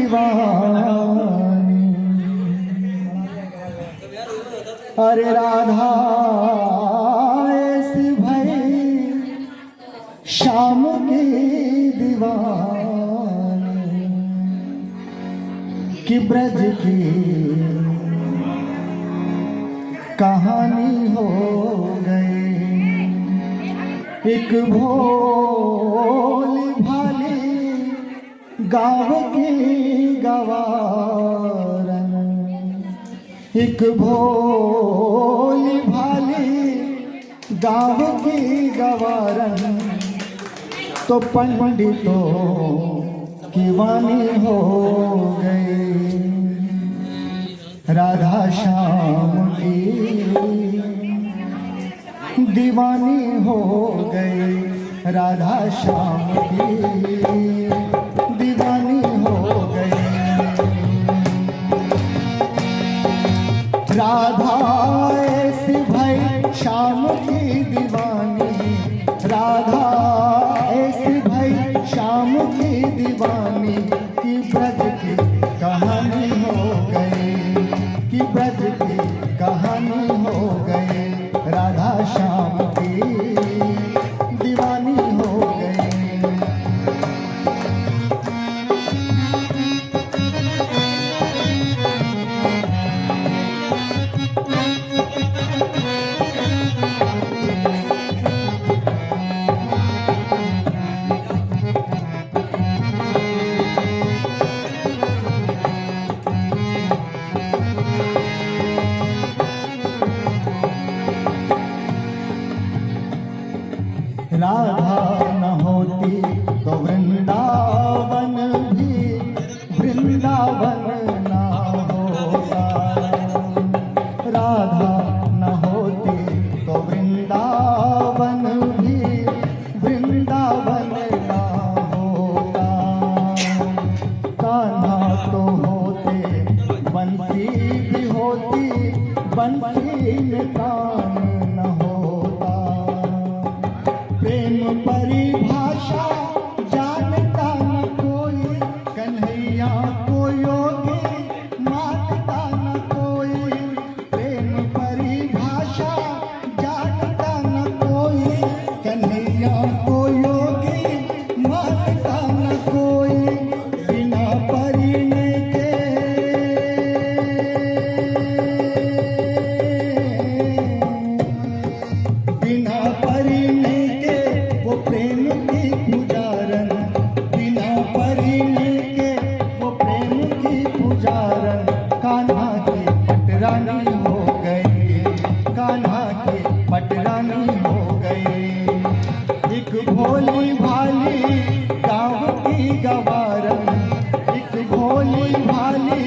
दीवानी। अरे राधा ऐसी भई श्याम की दीवानी कि ब्रज की कहानी हो गई। एक भोली भाली गाँव की गवारन, एक भोली भाली गाँव की गवारन तो पंडितों की वाणी हो गई। राधा श्याम की दीवानी हो गई, राधा श्याम की दीवानी हो गई। राधा ऐसी भई श्याम की दीवानी, राधा ऐसी भई श्याम की दीवानी कि ब्रज की कहानी हो गई, कि ब्रज की कहानी हो गई। राधा श्याम की दीवानी हो गई। राधा न होती तो वृंदावन भी वृंदावन ना होता। राधा न होती तो वृंदावन भी वृंदावन ना होता। कान्हा तो होते बंसी भी होती, बंसी में कान न होता। प्रेम परिभाषा जानता न कोई, कन्हैया को योगी मानता न कोई। प्रेम परिभाषा जानता न कोई, कन्हैया को योगी मानता न कोई। बिना परिणय के बिना परिणय के वो प्रेम की पुजारन, बिना परिणय के वो प्रेम की पुजारन। कान्हा की पटरानी हो गई, कान्हा की पटरानी हो गई। एक भोली भाली गाँव की गवारन, एक भोली भाली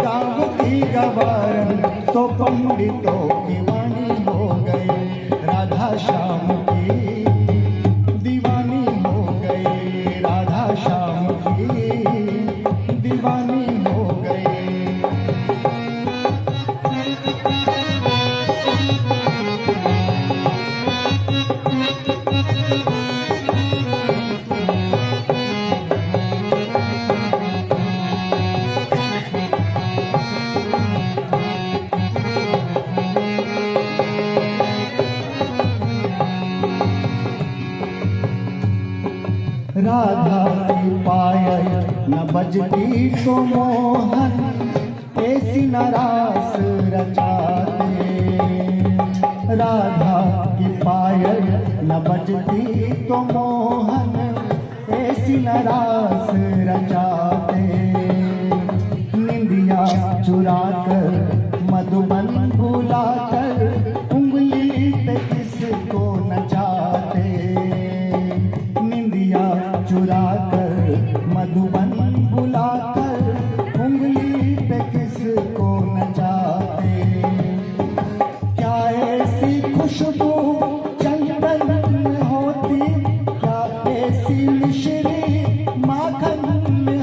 गाँव की गवारन तो पंडितों की वाणी हो गई। राधा श्याम की दीवानी हो गई, राधा श्याम की दीवानी हो गई। राधा की पायल न बजती तो मोहन ऐसी न रास रचाते। राधा की पायल न बजती तो मोहन ऐसी न रास रचाते। निंदिया चुराकर मधुबन बुलाकर उंगली पे किसको नचाते। निंदिया चुराकर मधुबन बुलाकर उंगली पे किसको नचाते। क्या ऐसी खुशबू चंदन में होती, क्या ऐसी मिश्री माखन में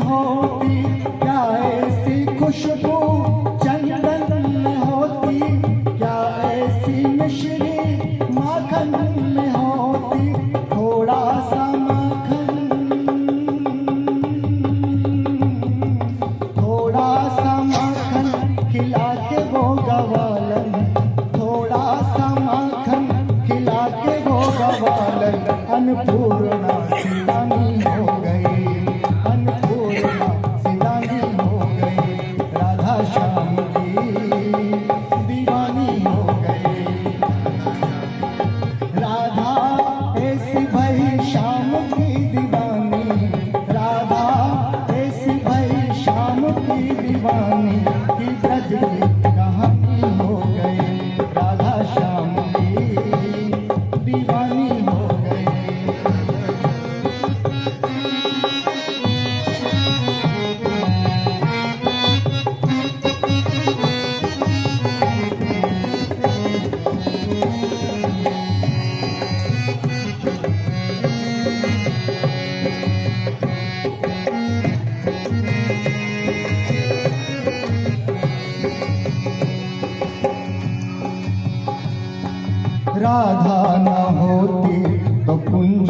राधा न होती तो कुंज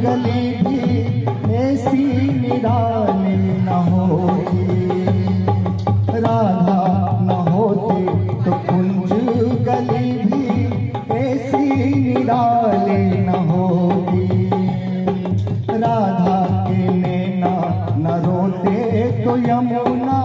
गली भी ऐसी निराली न होती। राधा न होती तो कुंज गली भी ऐसी निराली न होती। राधा के नैना न रोते तो यमुना